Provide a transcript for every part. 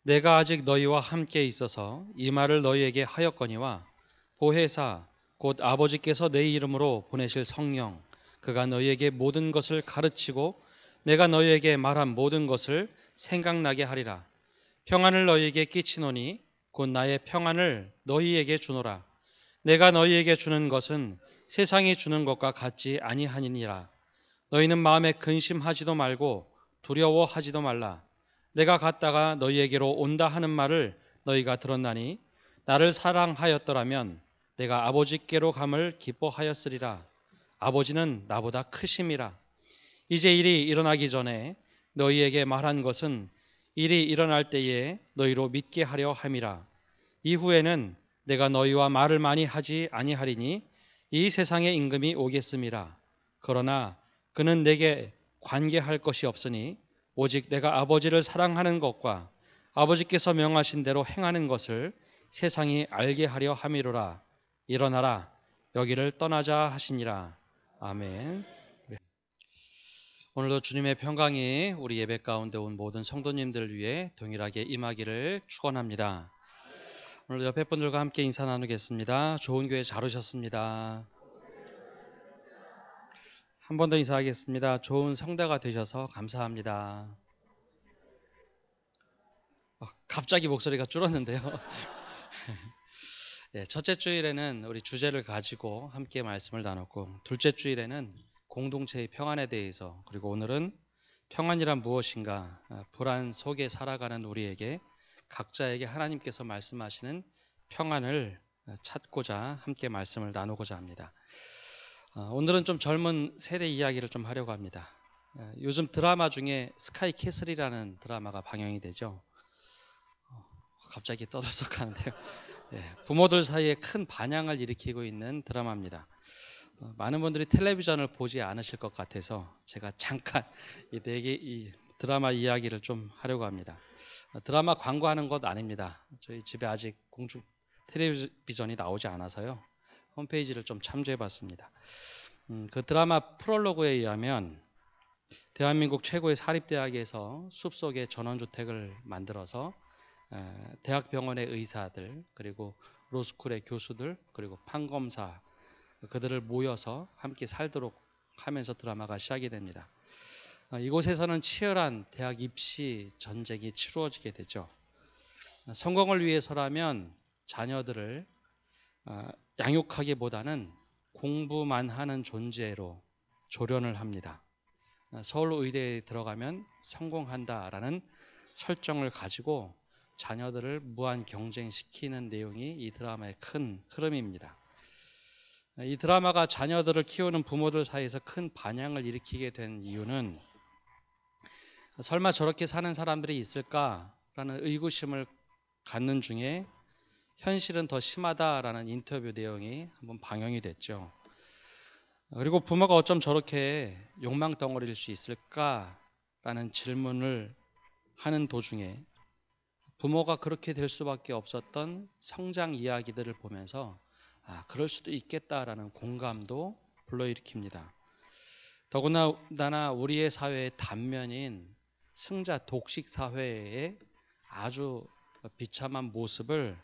내가 아직 너희와 함께 있어서 이 말을 너희에게 하였거니와 보혜사 곧 아버지께서 내 이름으로 보내실 성령 그가 너희에게 모든 것을 가르치고 내가 너희에게 말한 모든 것을 생각나게 하리라. 평안을 너희에게 끼치노니 곧 나의 평안을 너희에게 주노라. 내가 너희에게 주는 것은 세상이 주는 것과 같지 아니하니라. 너희는 마음에 근심하지도 말고 두려워하지도 말라. 내가 갔다가 너희에게로 온다 하는 말을 너희가 들었나니 나를 사랑하였더라면 내가 아버지께로 감을 기뻐하였으리라. 아버지는 나보다 크심이라. 이제 일이 일어나기 전에 너희에게 말한 것은 일이 일어날 때에 너희로 믿게 하려 함이라. 이후에는 내가 너희와 말을 많이 하지 아니하리니 이 세상의 임금이 오겠음이라. 그러나 그는 내게 관계할 것이 없으니 오직 내가 아버지를 사랑하는 것과 아버지께서 명하신 대로 행하는 것을 세상이 알게 하려 함이로라. 일어나라 여기를 떠나자 하시니라. 아멘. 오늘도 주님의 평강이 우리 예배 가운데 온 모든 성도님들을 위해 동일하게 임하기를 축원합니다. 오늘 옆에 분들과 함께 인사 나누겠습니다. 좋은 교회 잘 오셨습니다. 한 번 더 인사하겠습니다. 좋은 성대가 되셔서 감사합니다. 갑자기 목소리가 줄었는데요. 네, 첫째 주일에는 우리 주제를 가지고 함께 말씀을 나눴고, 둘째 주일에는 공동체의 평안에 대해서, 그리고 오늘은 평안이란 무엇인가, 불안 속에 살아가는 우리에게 각자에게 하나님께서 말씀하시는 평안을 찾고자 함께 말씀을 나누고자 합니다. 오늘은 좀 젊은 세대 이야기를 좀 하려고 합니다. 요즘 드라마 중에 스카이 캐슬이라는 드라마가 방영이 되죠. 갑자기 떠들썩하는데요. 부모들 사이에 큰 반향을 일으키고 있는 드라마입니다. 많은 분들이 텔레비전을 보지 않으실 것 같아서 제가 잠깐 이 드라마 이야기를 좀 하려고 합니다. 드라마 광고하는 것 아닙니다. 저희 집에 아직 공중 텔레비전이 나오지 않아서요. 홈페이지를 좀 참조해 봤습니다. 그 드라마 프롤로그에 의하면 대한민국 최고의 사립대학에서 숲속에 전원주택을 만들어서 대학병원의 의사들, 그리고 로스쿨의 교수들, 그리고 판검사, 그들을 모여서 함께 살도록 하면서 드라마가 시작이 됩니다. 이곳에서는 치열한 대학 입시 전쟁이 치루어지게 되죠. 성공을 위해서라면 자녀들을 양육하기보다는 공부만 하는 존재로 조련을 합니다. 서울의대에 들어가면 성공한다라는 설정을 가지고 자녀들을 무한 경쟁시키는 내용이 이 드라마의 큰 흐름입니다. 이 드라마가 자녀들을 키우는 부모들 사이에서 큰 반향을 일으키게 된 이유는 설마 저렇게 사는 사람들이 있을까라는 의구심을 갖는 중에 현실은 더 심하다라는 인터뷰 내용이 한번 방영이 됐죠. 그리고 부모가 어쩜 저렇게 욕망 덩어리일 수 있을까라는 질문을 하는 도중에 부모가 그렇게 될 수밖에 없었던 성장 이야기들을 보면서 그럴 수도 있겠다라는 공감도 불러일으킵니다. 더군다나 우리의 사회의 단면인 승자 독식 사회의 아주 비참한 모습을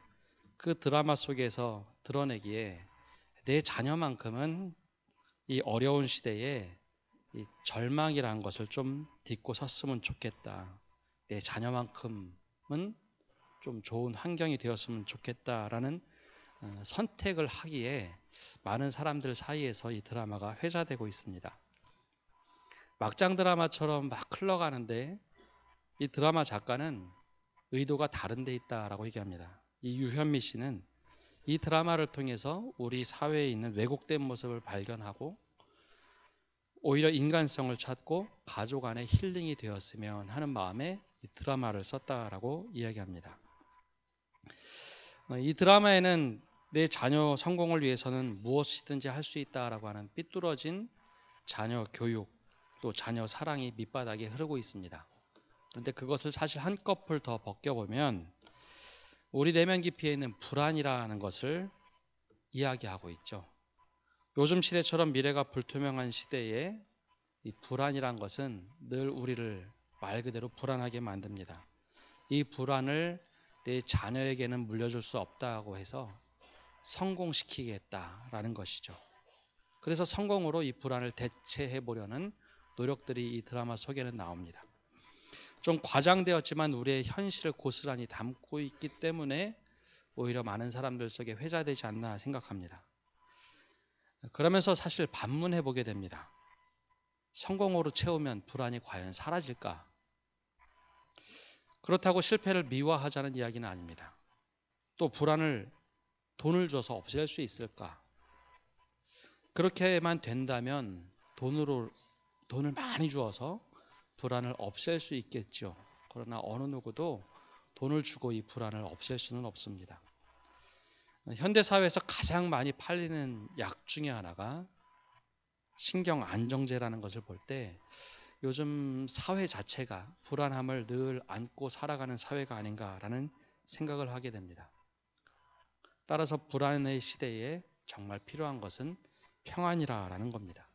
그 드라마 속에서 드러내기에 내 자녀만큼은 이 어려운 시대에 이 절망이라는 것을 좀 딛고 섰으면 좋겠다. 내 자녀만큼은 좀 좋은 환경이 되었으면 좋겠다라는 선택을 하기에 많은 사람들 사이에서 이 드라마가 회자되고 있습니다. 막장 드라마처럼 막 흘러가는데 이 드라마 작가는 의도가 다른 데 있다라고 얘기합니다. 이 유현미 씨는 이 드라마를 통해서 우리 사회에 있는 왜곡된 모습을 발견하고 오히려 인간성을 찾고 가족 안에 힐링이 되었으면 하는 마음에 이 드라마를 썼다라고 이야기합니다. 이 드라마에는 내 자녀 성공을 위해서는 무엇이든지 할 수 있다라고 하는 삐뚤어진 자녀 교육 또 자녀 사랑이 밑바닥에 흐르고 있습니다. 그런데 그것을 사실 한꺼풀 더 벗겨보면 우리 내면 깊이에 있는 불안이라는 것을 이야기하고 있죠. 요즘 시대처럼 미래가 불투명한 시대에 이 불안이란 것은 늘 우리를 말 그대로 불안하게 만듭니다. 이 불안을 내 자녀에게는 물려줄 수 없다고 해서 성공시키겠다라는 것이죠. 그래서 성공으로 이 불안을 대체해 보려는 노력들이 이 드라마 속에는 나옵니다. 좀 과장되었지만 우리의 현실을 고스란히 담고 있기 때문에 오히려 많은 사람들 속에 회자되지 않나 생각합니다. 그러면서 사실 반문해 보게 됩니다. 성공으로 채우면 불안이 과연 사라질까? 그렇다고 실패를 미화하자는 이야기는 아닙니다. 또 불안을 돈을 줘서 없앨 수 있을까? 그렇게만 된다면 돈을 많이 주어서 불안을 없앨 수 있겠죠. 그러나 어느 누구도 돈을 주고 이 불안을 없앨 수는 없습니다. 현대사회에서 가장 많이 팔리는 약 중에 하나가 신경안정제라는 것을 볼 때 요즘 사회 자체가 불안함을 늘 안고 살아가는 사회가 아닌가라는 생각을 하게 됩니다. 따라서 불안의 시대에 정말 필요한 것은 평안이라는 겁니다.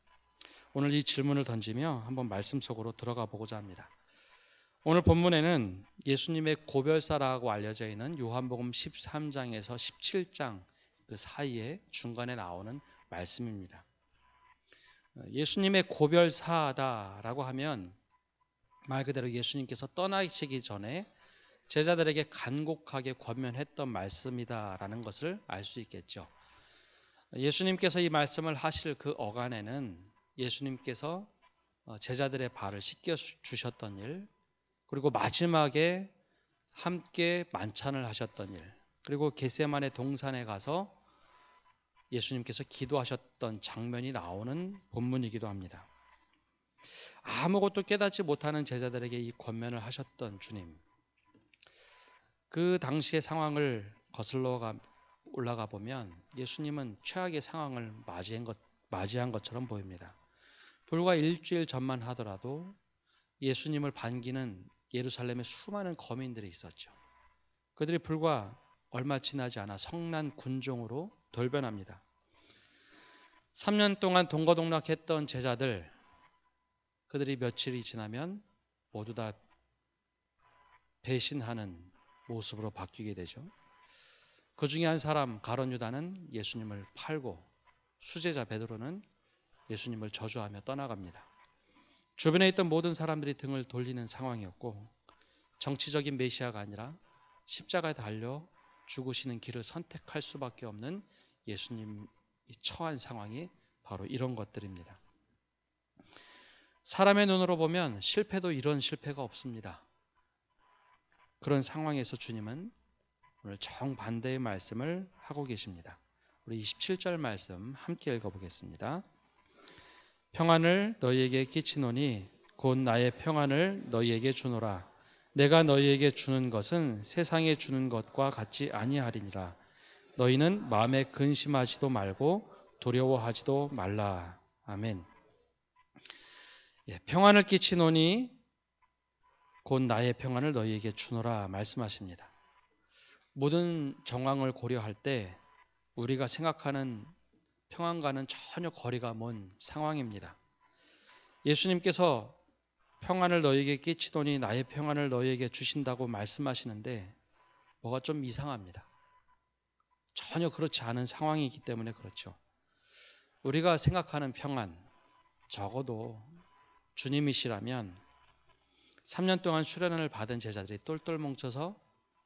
오늘 이 질문을 던지며 한번 말씀 속으로 들어가 보고자 합니다. 오늘 본문에는 예수님의 고별사라고 알려져 있는 요한복음 13장에서 17장 그 사이에 중간에 나오는 말씀입니다. 예수님의 고별사다라고 하면 말 그대로 예수님께서 떠나시기 전에 제자들에게 간곡하게 권면했던 말씀이다라는 것을 알 수 있겠죠. 예수님께서 이 말씀을 하실 그 어간에는 예수님께서 제자들의 발을 씻겨 주셨던 일, 그리고 마지막에 함께 만찬을 하셨던 일, 그리고 겟세마네 동산에 가서 예수님께서 기도하셨던 장면이 나오는 본문이기도 합니다. 아무것도 깨닫지 못하는 제자들에게 이 권면을 하셨던 주님, 그 당시의 상황을 거슬러 올라가 보면 예수님은 최악의 상황을 맞이한 것처럼 보입니다. 불과 일주일 전만 하더라도 예수님을 반기는 예루살렘에 수많은 거민들이 있었죠. 그들이 불과 얼마 지나지 않아 성난 군종으로 돌변합니다. 3년 동안 동거동락했던 제자들, 그들이 며칠이 지나면 모두 다 배신하는 모습으로 바뀌게 되죠. 그 중에 한 사람 가룟 유다는 예수님을 팔고 수제자 베드로는 예수님을 저주하며 떠나갑니다. 주변에 있던 모든 사람들이 등을 돌리는 상황이었고 정치적인 메시아가 아니라 십자가에 달려 죽으시는 길을 선택할 수밖에 없는 예수님이 처한 상황이 바로 이런 것들입니다. 사람의 눈으로 보면 실패도 이런 실패가 없습니다. 그런 상황에서 주님은 오늘 정반대의 말씀을 하고 계십니다. 우리 27절 말씀 함께 읽어보겠습니다. 평안을 너희에게 끼치노니 곧 나의 평안을 너희에게 주노라. 내가 너희에게 주는 것은 세상에 주는 것과 같지 아니하리니라. 너희는 마음에 근심하지도 말고 두려워하지도 말라. 아멘. 평안을 끼치노니 곧 나의 평안을 너희에게 주노라 말씀하십니다. 모든 정황을 고려할 때 우리가 생각하는 평안과는 전혀 거리가 먼 상황입니다. 예수님께서 평안을 너희에게 끼치더니 나의 평안을 너희에게 주신다고 말씀하시는데 뭐가 좀 이상합니다. 전혀 그렇지 않은 상황이기 때문에 그렇죠. 우리가 생각하는 평안, 적어도 주님이시라면 3년 동안 수련을 받은 제자들이 똘똘 뭉쳐서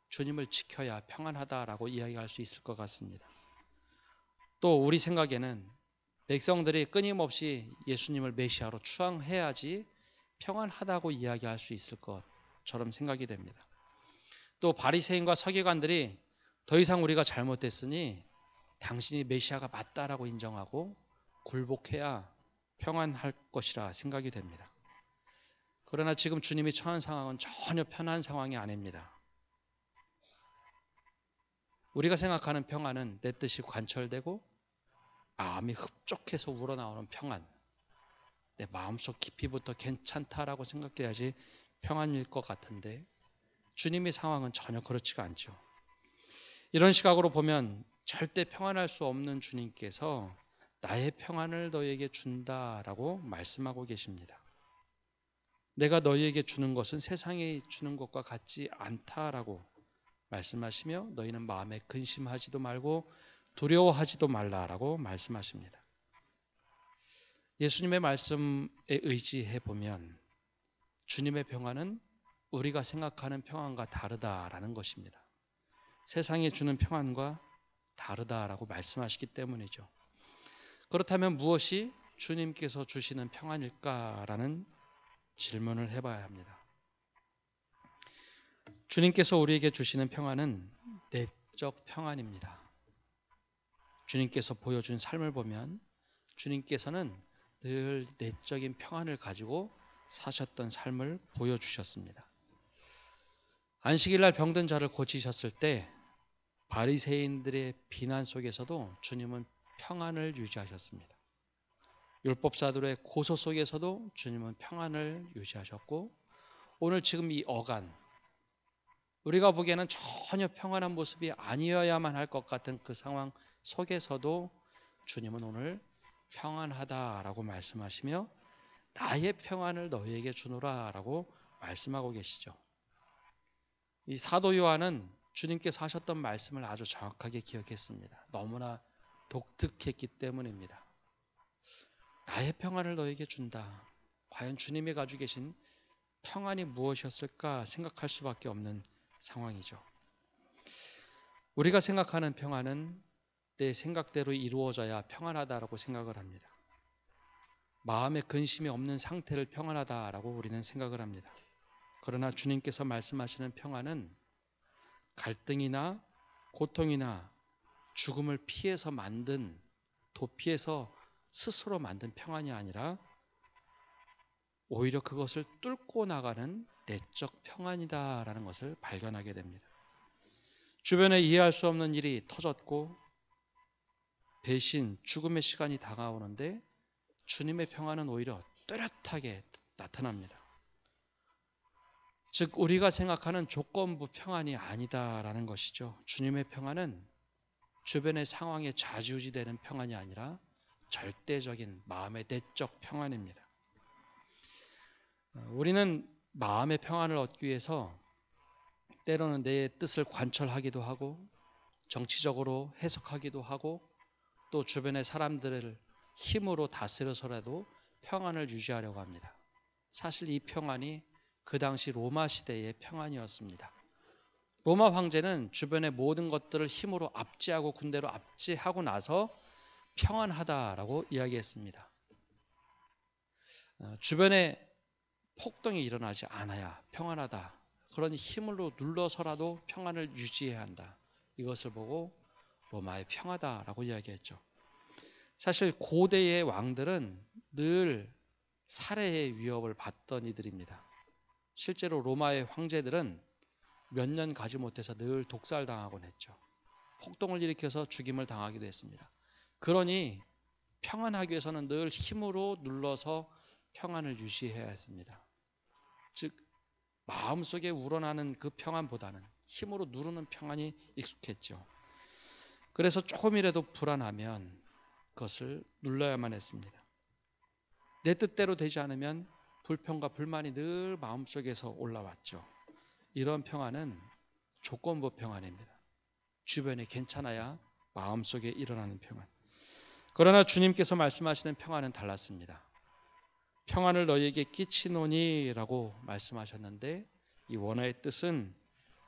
주님을 지켜야 평안하다라고 이야기할 수 있을 것 같습니다. 또 우리 생각에는 백성들이 끊임없이 예수님을 메시아로 추앙해야지 평안하다고 이야기할 수 있을 것처럼 생각이 됩니다. 또 바리새인과 서기관들이 더 이상 우리가 잘못됐으니 당신이 메시아가 맞다라고 인정하고 굴복해야 평안할 것이라 생각이 됩니다. 그러나 지금 주님이 처한 상황은 전혀 편한 상황이 아닙니다. 우리가 생각하는 평안은 내 뜻이 관철되고 마음이 흡족해서 우러나오는 평안, 내 마음속 깊이부터 괜찮다라고 생각해야지 평안일 것 같은데 주님의 상황은 전혀 그렇지가 않죠. 이런 시각으로 보면 절대 평안할 수 없는 주님께서 나의 평안을 너에게 준다라고 말씀하고 계십니다. 내가 너희에게 주는 것은 세상에 주는 것과 같지 않다라고 말씀하시며 너희는 마음에 근심하지도 말고 두려워하지도 말라라고 말씀하십니다. 예수님의 말씀에 의지해 보면 주님의 평안은 우리가 생각하는 평안과 다르다라는 것입니다. 세상이 주는 평안과 다르다라고 말씀하시기 때문이죠. 그렇다면 무엇이 주님께서 주시는 평안일까라는 질문을 해봐야 합니다. 주님께서 우리에게 주시는 평안은 내적 평안입니다. 주님께서 보여준 삶을 보면 주님께서는 늘 내적인 평안을 가지고 사셨던 삶을 보여주셨습니다. 안식일 날 병든 자를 고치셨을 때 바리새인들의 비난 속에서도 주님은 평안을 유지하셨습니다. 율법사들의 고소 속에서도 주님은 평안을 유지하셨고 오늘 지금 이 어간 우리가 보기에는 전혀 평안한 모습이 아니어야만 할 것 같은 그 상황 속에서도 주님은 오늘 평안하다라고 말씀하시며 나의 평안을 너희에게 주노라라고 말씀하고 계시죠. 이 사도 요한은 주님께서 하셨던 말씀을 아주 정확하게 기억했습니다. 너무나 독특했기 때문입니다. 나의 평안을 너에게 준다. 과연 주님이 가지고 계신 평안이 무엇이었을까 생각할 수밖에 없는 상황이죠. 우리가 생각하는 평안은 내 생각대로 이루어져야 평안하다라고 생각을 합니다. 마음에 근심이 없는 상태를 평안하다라고 우리는 생각을 합니다. 그러나 주님께서 말씀하시는 평안은 갈등이나 고통이나 죽음을 피해서 만든 도피해서 스스로 만든 평안이 아니라 오히려 그것을 뚫고 나가는 내적 평안이다라는 것을 발견하게 됩니다. 주변에 이해할 수 없는 일이 터졌고 배신, 죽음의 시간이 다가오는데 주님의 평안은 오히려 뚜렷하게 나타납니다. 즉 우리가 생각하는 조건부 평안이 아니다라는 것이죠. 주님의 평안은 주변의 상황에 좌지우지되는 평안이 아니라 절대적인 마음의 내적 평안입니다. 우리는 마음의 평안을 얻기 위해서 때로는 내 뜻을 관철하기도 하고 정치적으로 해석하기도 하고 또 주변의 사람들을 힘으로 다스려서라도 평안을 유지하려고 합니다. 사실 이 평안이 그 당시 로마 시대의 평안이었습니다. 로마 황제는 주변의 모든 것들을 힘으로 압제하고 군대로 압제하고 나서 평안하다라고 이야기했습니다. 주변에 폭동이 일어나지 않아야 평안하다. 그러니 힘으로 눌러서라도 평안을 유지해야 한다. 이것을 보고 로마의 평화다라고 이야기했죠. 사실 고대의 왕들은 늘 살해의 위협을 받던 이들입니다. 실제로 로마의 황제들은 몇 년 가지 못해서 늘 독살당하곤 했죠. 폭동을 일으켜서 죽임을 당하기도 했습니다. 그러니 평안하기 위해서는 늘 힘으로 눌러서 평안을 유지해야 했습니다. 즉 마음속에 우러나는 그 평안보다는 힘으로 누르는 평안이 익숙했죠. 그래서 조금이라도 불안하면 그것을 눌러야만 했습니다. 내 뜻대로 되지 않으면 불평과 불만이 늘 마음속에서 올라왔죠. 이런 평안은 조건부 평안입니다. 주변이 괜찮아야 마음속에 일어나는 평안. 그러나 주님께서 말씀하시는 평안은 달랐습니다. 평안을 너희에게 끼치노니 라고 말씀하셨는데 이 원어의 뜻은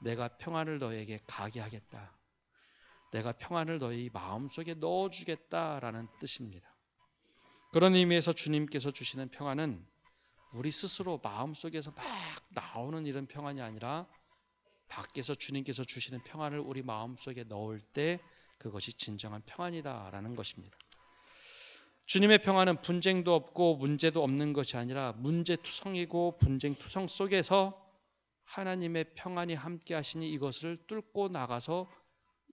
내가 평안을 너희에게 가게 하겠다. 내가 평안을 너희 마음속에 넣어주겠다라는 뜻입니다. 그런 의미에서 주님께서 주시는 평안은 우리 스스로 마음속에서 막 나오는 이런 평안이 아니라 밖에서 주님께서 주시는 평안을 우리 마음속에 넣을 때 그것이 진정한 평안이다라는 것입니다. 주님의 평안은 분쟁도 없고 문제도 없는 것이 아니라 문제투성이고 분쟁투성 속에서 하나님의 평안이 함께 하시니 이것을 뚫고 나가서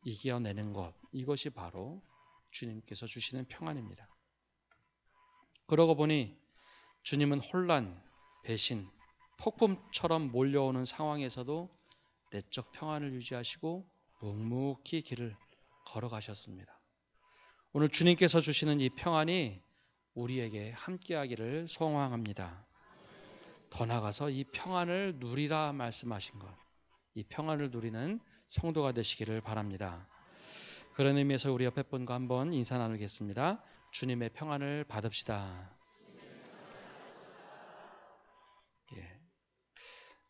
이겨내는 것, 이것이 바로 주님께서 주시는 평안입니다. 그러고 보니 주님은 혼란, 배신, 폭풍처럼 몰려오는 상황에서도 내적 평안을 유지하시고 묵묵히 길을 걸어가셨습니다. 오늘 주님께서 주시는 이 평안이 우리에게 함께하기를 소망합니다. 더 나아가서 이 평안을 누리라 말씀하신 것, 이 평안을 누리는 성도가 되시기를 바랍니다. 그런 의미에서 우리 옆에 분과 한번 인사 나누겠습니다. 주님의 평안을 받읍시다. 예.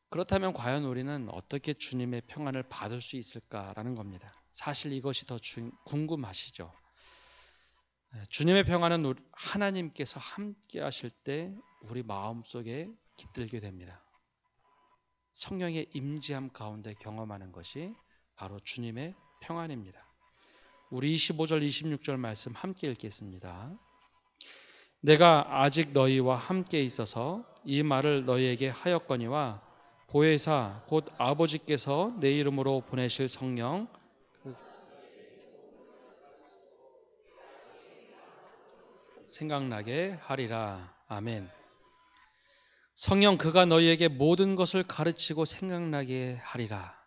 그렇다면 과연 우리는 어떻게 주님의 평안을 받을 수 있을까라는 겁니다. 사실 이것이 더 궁금하시죠? 주님의 평안은 하나님께서 함께 하실 때 우리 마음속에 깃들게 됩니다. 성령의 임재함 가운데 경험하는 것이 바로 주님의 평안입니다. 우리 25절 26절 말씀 함께 읽겠습니다. 내가 아직 너희와 함께 있어서 이 말을 너희에게 하였거니와 보혜사 곧 아버지께서 내 이름으로 보내실 성령 생각나게 하리라. 아멘. 성령 그가 너희에게 모든 것을 가르치고 생각나게 하리라.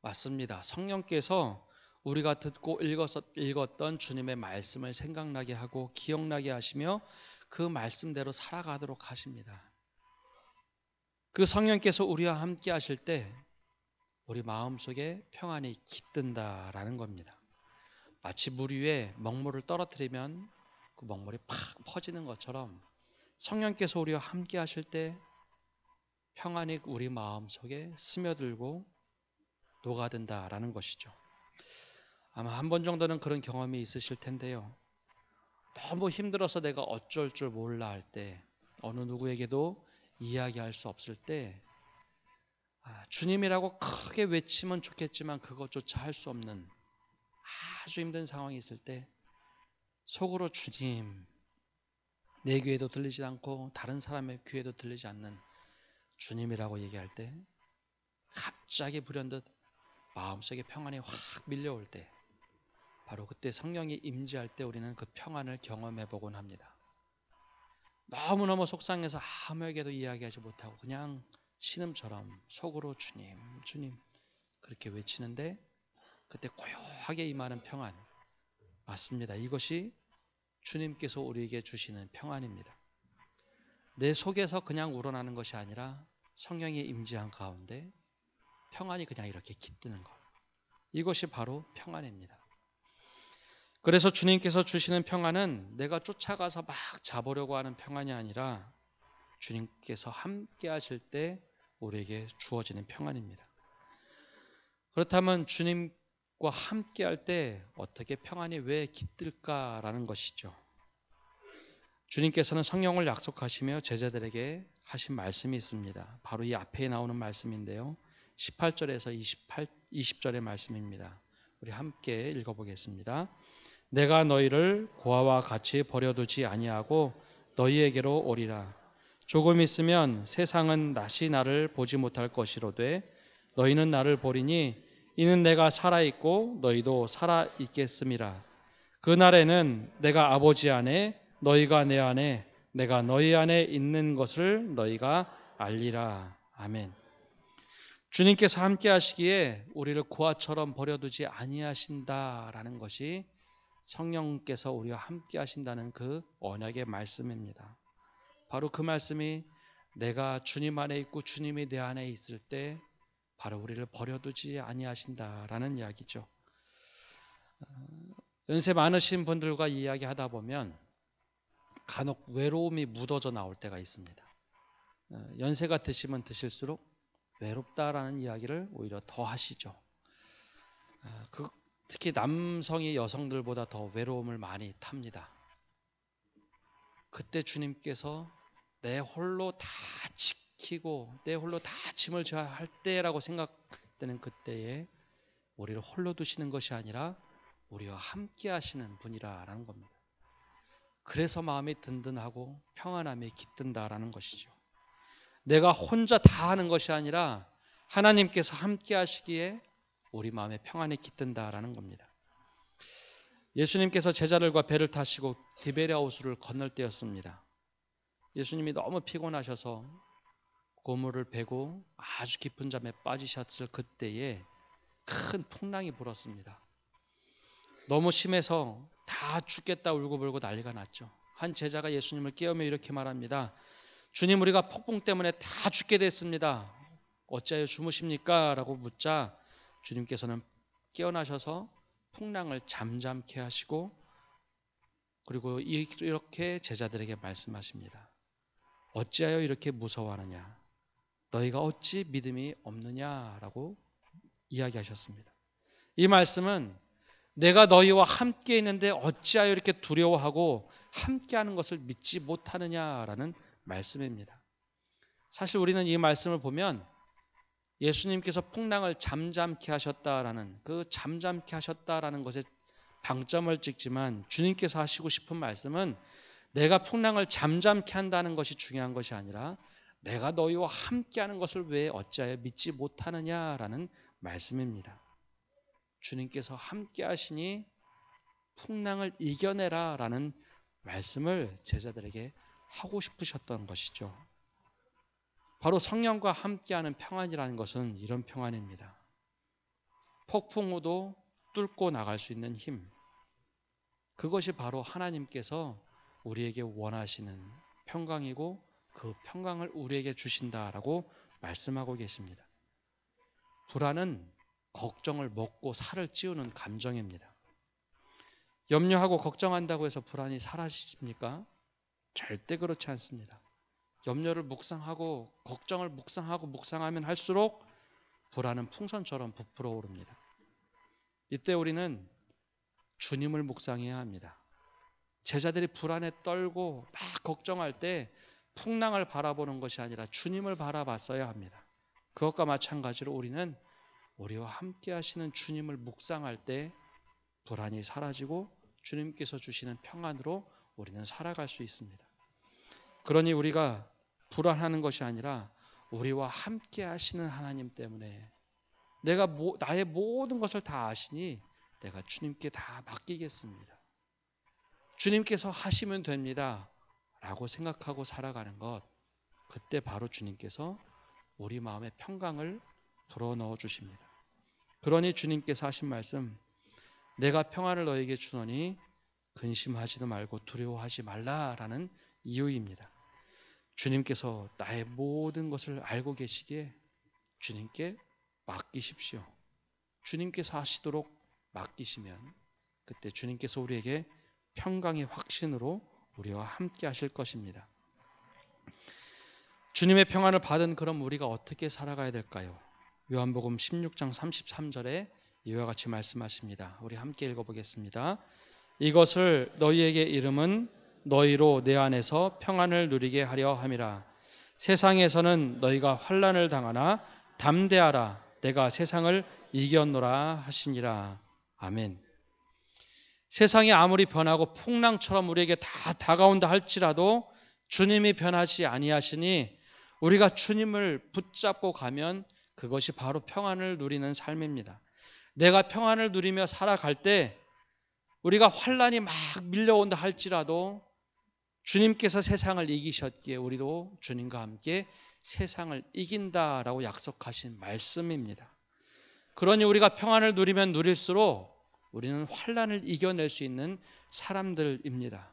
맞습니다. 성령께서 우리가 듣고 읽었던 주님의 말씀을 생각나게 하고 기억나게 하시며 그 말씀대로 살아가도록 하십니다. 그 성령께서 우리와 함께 하실 때 우리 마음속에 평안이 깃든다라는 겁니다. 마치 물 위에 먹물을 떨어뜨리면 그 먹물이 팍 퍼지는 것처럼 성령께서 우리와 함께 하실 때 평안이 우리 마음속에 스며들고 녹아든다라는 것이죠. 아마 한 번 정도는 그런 경험이 있으실 텐데요. 너무 힘들어서 내가 어쩔 줄 몰라 할 때, 어느 누구에게도 이야기할 수 없을 때 주님이라고 크게 외치면 좋겠지만 그것조차 할 수 없는 아주 힘든 상황이 있을 때 속으로 주님, 내 귀에도 들리지 않고 다른 사람의 귀에도 들리지 않는 주님이라고 얘기할 때 갑자기 불현듯 마음속에 평안이 확 밀려올 때 바로 그때 성령이 임재할 때 우리는 그 평안을 경험해 보곤 합니다. 너무너무 속상해서 아무에게도 이야기하지 못하고 그냥 신음처럼 속으로 주님, 주님 그렇게 외치는데 그때 고요하게 임하는 평안, 맞습니다. 이것이 주님께서 우리에게 주시는 평안입니다. 내 속에서 그냥 우러나는 것이 아니라 성령의 임재한 가운데 평안이 그냥 이렇게 깃드는 것, 이것이 바로 평안입니다. 그래서 주님께서 주시는 평안은 내가 쫓아가서 막 잡으려고 하는 평안이 아니라 주님께서 함께 하실 때 우리에게 주어지는 평안입니다. 그렇다면 주님과 함께 할 때 어떻게 평안이 왜 깃들까라는 것이죠. 주님께서는 성령을 약속하시며 제자들에게 하신 말씀이 있습니다. 바로 이 앞에 나오는 말씀인데요. 18절에서 20절의 말씀입니다. 우리 함께 읽어보겠습니다. 내가 너희를 고아와 같이 버려두지 아니하고 너희에게로 오리라. 조금 있으면 세상은 다시 나를 보지 못할 것이로되 너희는 나를 보리니 이는 내가 살아있고 너희도 살아있겠음이라. 그날에는 내가 아버지 안에 너희가 내 안에 내가 너희 안에 있는 것을 너희가 알리라. 아멘. 주님께서 함께 하시기에 우리를 고아처럼 버려두지 아니하신다라는 것이 성령께서 우리와 함께 하신다는 그 언약의 말씀입니다. 바로 그 말씀이 내가 주님 안에 있고 주님이 내 안에 있을 때 바로 우리를 버려두지 아니하신다라는 이야기죠. 연세 많으신 분들과 이야기하다 보면 간혹 외로움이 묻어져 나올 때가 있습니다. 연세가 드시면 드실수록 외롭다라는 이야기를 오히려 더 하시죠. 특히 남성이 여성들보다 더 외로움을 많이 탑니다. 그때 주님께서 내 홀로 다 지키고 내 홀로 다 짐을 져야 할 때라고 생각되는 그때에 우리를 홀로 두시는 것이 아니라 우리와 함께 하시는 분이라는 겁니다. 그래서 마음이 든든하고 평안함이 깃든다라는 것이죠. 내가 혼자 다 하는 것이 아니라 하나님께서 함께 하시기에 우리 마음에 평안이 깃든다라는 겁니다. 예수님께서 제자들과 배를 타시고 디베랴 호수를 건널 때였습니다. 예수님이 너무 피곤하셔서 고물을 베고 아주 깊은 잠에 빠지셨을 그때에 큰 풍랑이 불었습니다. 너무 심해서 다 죽겠다 울고불고 난리가 났죠. 한 제자가 예수님을 깨우며 이렇게 말합니다. 주님, 우리가 폭풍 때문에 다 죽게 됐습니다. 어찌하여 주무십니까? 라고 묻자 주님께서는 깨어나셔서 풍랑을 잠잠케 하시고 그리고 이렇게 제자들에게 말씀하십니다. 어찌하여 이렇게 무서워하느냐? 너희가 어찌 믿음이 없느냐라고 이야기하셨습니다. 이 말씀은 내가 너희와 함께 있는데 어찌하여 이렇게 두려워하고 함께하는 것을 믿지 못하느냐라는 말씀입니다. 사실 우리는 이 말씀을 보면 예수님께서 풍랑을 잠잠케 하셨다라는 그 잠잠케 하셨다라는 것에 방점을 찍지만 주님께서 하시고 싶은 말씀은 내가 풍랑을 잠잠케 한다는 것이 중요한 것이 아니라 내가 너희와 함께하는 것을 왜 어찌하여 믿지 못하느냐라는 말씀입니다. 주님께서 함께 하시니 풍랑을 이겨내라라는 말씀을 제자들에게 하고 싶으셨던 것이죠. 바로 성령과 함께하는 평안이라는 것은 이런 평안입니다. 폭풍우도 뚫고 나갈 수 있는 힘. 그것이 바로 하나님께서 우리에게 원하시는 평강이고 그 평강을 우리에게 주신다라고 말씀하고 계십니다. 불안은 걱정을 먹고 살을 찌우는 감정입니다. 염려하고 걱정한다고 해서 불안이 사라집니까? 절대 그렇지 않습니다. 염려를 묵상하고 걱정을 묵상하면 할수록 불안은 풍선처럼 부풀어 오릅니다. 이때 우리는 주님을 묵상해야 합니다. 제자들이 불안에 떨고 막 걱정할 때 풍랑을 바라보는 것이 아니라 주님을 바라봤어야 합니다. 그것과 마찬가지로 우리는 우리와 함께 하시는 주님을 묵상할 때 불안이 사라지고 주님께서 주시는 평안으로 우리는 살아갈 수 있습니다. 그러니 우리가 불안하는 것이 아니라 우리와 함께 하시는 하나님 때문에 내가 나의 모든 것을 다 아시니 내가 주님께 다 맡기겠습니다. 주님께서 하시면 됩니다. 라고 생각하고 살아가는 것, 그때 바로 주님께서 우리 마음에 평강을 불어넣어 주십니다. 그러니 주님께서 하신 말씀, 내가 평안을 너에게 주노니 근심하지도 말고 두려워하지 말라라는 이유입니다. 주님께서 나의 모든 것을 알고 계시기에 주님께 맡기십시오. 주님께서 하시도록 맡기시면 그때 주님께서 우리에게 평강의 확신으로 우리와 함께 하실 것입니다. 주님의 평안을 받은 그럼 우리가 어떻게 살아가야 될까요? 요한복음 16장 33절에 이와 같이 말씀하십니다. 우리 함께 읽어보겠습니다. 이것을 너희에게 이름은 너희로 내 안에서 평안을 누리게 하려 함이라. 세상에서는 너희가 환난을 당하나 담대하라. 내가 세상을 이겼노라 하시니라. 아멘. 세상이 아무리 변하고 풍랑처럼 우리에게 다 다가온다 할지라도 주님이 변하지 아니하시니 우리가 주님을 붙잡고 가면 그것이 바로 평안을 누리는 삶입니다. 내가 평안을 누리며 살아갈 때 우리가 환난이 막 밀려온다 할지라도 주님께서 세상을 이기셨기에 우리도 주님과 함께 세상을 이긴다라고 약속하신 말씀입니다. 그러니 우리가 평안을 누리면 누릴수록 우리는 환난을 이겨낼 수 있는 사람들입니다.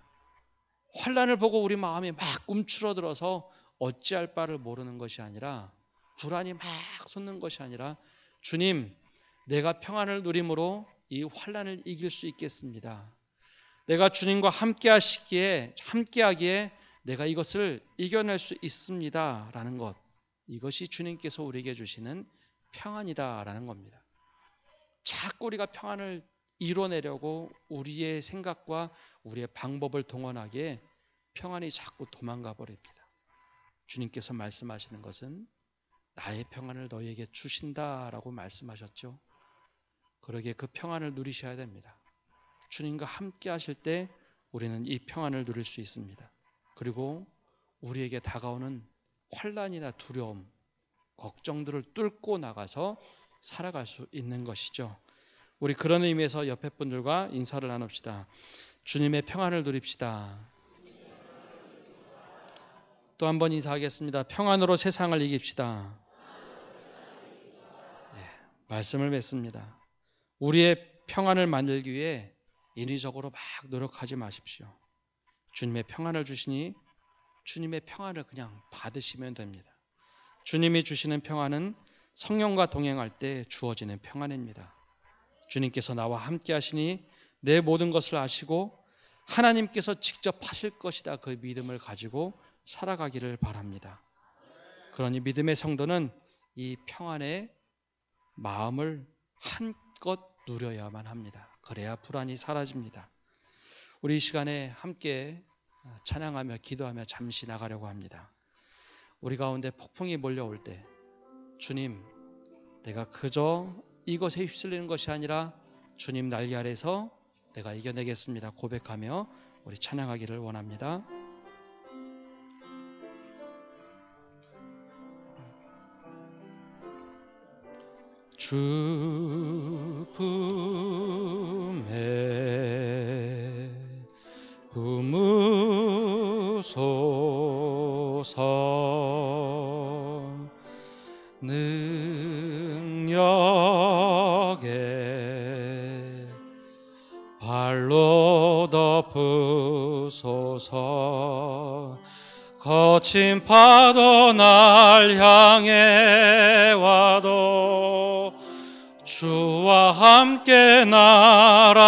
환난을 보고 우리 마음이 막 움츠러들어서 어찌할 바를 모르는 것이 아니라 불안이 막 솟는 것이 아니라 주님, 내가 평안을 누림으로 이 환난을 이길 수 있겠습니다. 내가 주님과 함께하기에 내가 이것을 이겨낼 수 있습니다라는 것, 이것이 주님께서 우리에게 주시는 평안이다라는 겁니다. 자꾸 우리가 평안을 이뤄내려고 우리의 생각과 우리의 방법을 동원하기에 평안이 자꾸 도망가 버립니다. 주님께서 말씀하시는 것은 나의 평안을 너희에게 주신다라고 말씀하셨죠. 그러기에 그 평안을 누리셔야 됩니다. 주님과 함께 하실 때 우리는 이 평안을 누릴 수 있습니다. 그리고 우리에게 다가오는 환난이나 두려움, 걱정들을 뚫고 나가서 살아갈 수 있는 것이죠. 우리 그런 의미에서 옆에 분들과 인사를 나눕시다. 주님의 평안을 누립시다. 또 한 번 인사하겠습니다. 평안으로 세상을 이깁시다. 네, 말씀을 맺습니다. 우리의 평안을 만들기 위해 인위적으로 막 노력하지 마십시오. 주님의 평안을 주시니 주님의 평안을 그냥 받으시면 됩니다. 주님이 주시는 평안은 성령과 동행할 때 주어지는 평안입니다. 주님께서 나와 함께 하시니 내 모든 것을 아시고 하나님께서 직접 하실 것이다. 그 믿음을 가지고 살아가기를 바랍니다. 그러니 믿음의 성도는 이 평안의 마음을 한껏 누려야만 합니다. 그래야 불안이 사라집니다. 우리 이 시간에 함께 찬양하며 기도하며 잠시 나가려고 합니다. 우리 가운데 폭풍이 몰려올 때 주님, 내가 그저 이것에 휩쓸리는 것이 아니라 주님 날개 아래서 내가 이겨내겠습니다. 고백하며 우리 찬양하기를 원합니다. 주 품에 품으소서 능력에 발로 덮으소서 거친 파도 날 향해 와도 주와 함께 날아오르리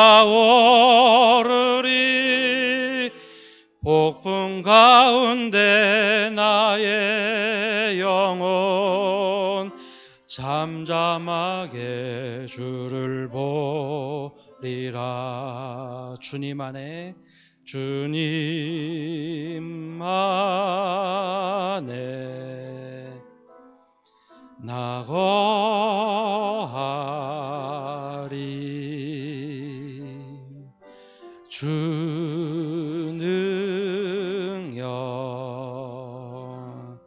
폭풍 가운데 나의 영혼 잠잠하게 주를 보리라. 주님 안에 주님 안에 나 거하리 주 능력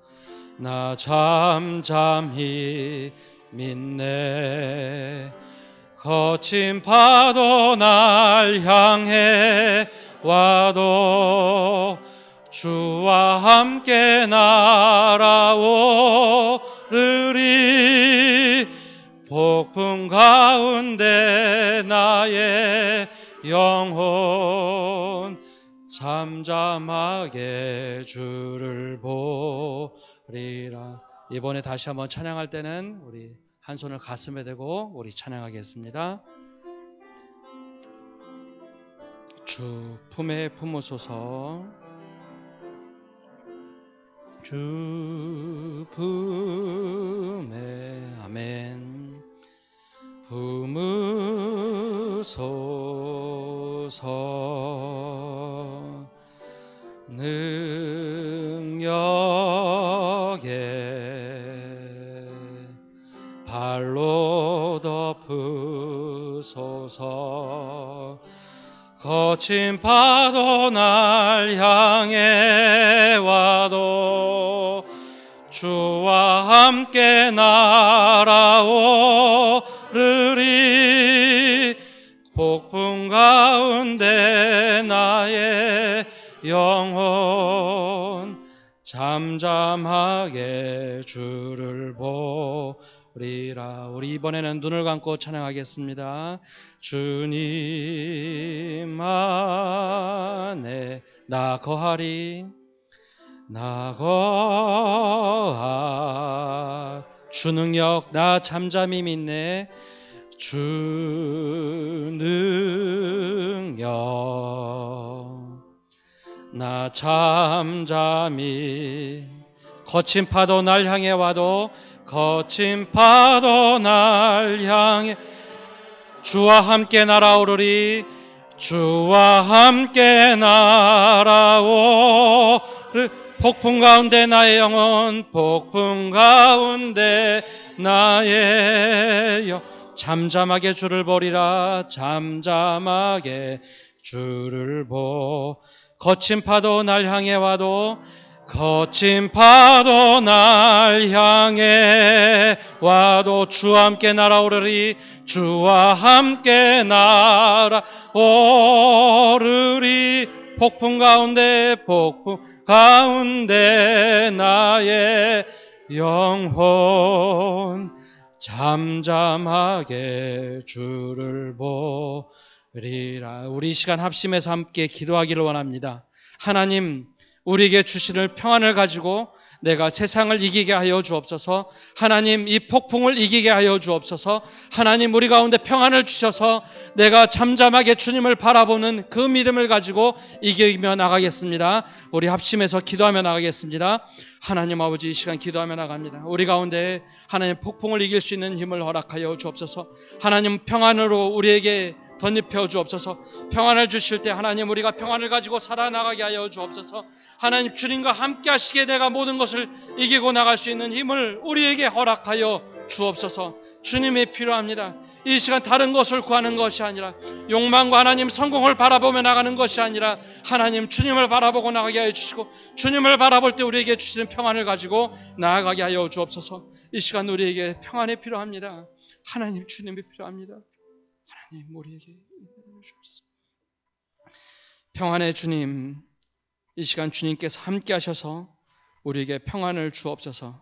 나 잠잠히 믿네 거친 파도 날 향해 와도 주와 함께 날아오르리 폭풍 가운데 나의 영혼 잠잠하게 주를 보리라. 이번에 다시 한번 찬양할 때는 우리 한 손을 가슴에 대고 우리 찬양하겠습니다. 주 품에 품으소서 주 품에 아멘 품으소서 능력에 발로 덮으소서 거친 파도 날 향해 와도 주와 함께 날아오르리 폭풍 가운데 나의 영혼 잠잠하게 주를 보리라. 우리 이번에는 눈을 감고 찬양하겠습니다. 주님 안에 나 거하리 나 거하 주 능력 나 잠잠히 믿네 주 능력 나 잠잠히 거친 파도 날 향해 와도 거친 파도 날 향해 주와 함께 날아오르리 주와 함께 날아오르 폭풍 가운데 나의 영혼 폭풍 가운데 나의 잠잠하게 주를 보리라 잠잠하게 주를 거친 파도 날 향해 와도 거친 파도 날 향해 와도 주와 함께 날아오르리 주와 함께 날아오르리 폭풍 가운데 나의 영혼 잠잠하게 주를 보리라. 우리 시간 합심해서 함께 기도하기를 원합니다. 하나님, 우리에게 주시는 평안을 가지고 내가 세상을 이기게 하여 주옵소서. 하나님, 이 폭풍을 이기게 하여 주옵소서. 하나님, 우리 가운데 평안을 주셔서 내가 잠잠하게 주님을 바라보는 그 믿음을 가지고 이기며 나가겠습니다. 우리 합심해서 기도하며 나가겠습니다. 하나님 아버지, 이 시간 기도하며 나갑니다. 우리 가운데 하나님 폭풍을 이길 수 있는 힘을 허락하여 주옵소서. 하나님, 평안으로 우리에게 덧입혀 주옵소서. 평안을 주실 때 하나님, 우리가 평안을 가지고 살아나가게 하여 주옵소서. 하나님, 주님과 함께 하시기에 내가 모든 것을 이기고 나갈 수 있는 힘을 우리에게 허락하여 주옵소서. 주님이 필요합니다. 이 시간 다른 것을 구하는 것이 아니라, 욕망과 하나님 성공을 바라보며 나가는 것이 아니라, 하나님 주님을 바라보고 나가게 하여 주시고, 주님을 바라볼 때 우리에게 주시는 평안을 가지고 나아가게 하여 주옵소서. 이 시간 우리에게 평안이 필요합니다. 하나님, 주님이 필요합니다. 하나님, 우리에게 주옵소서. 평안의 주님, 이 시간 주님께서 함께 하셔서 우리에게 평안을 주옵소서.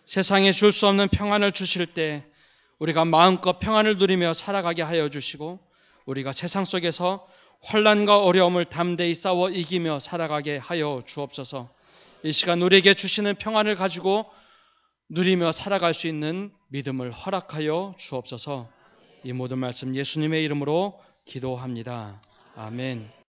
세상에 줄 수 없는 평안을 주실 때 우리가 마음껏 평안을 누리며 살아가게 하여 주시고, 우리가 세상 속에서 환난과 어려움을 담대히 싸워 이기며 살아가게 하여 주옵소서. 이 시간 우리에게 주시는 평안을 가지고 누리며 살아갈 수 있는 믿음을 허락하여 주옵소서. 이 모든 말씀 예수님의 이름으로 기도합니다. 아멘.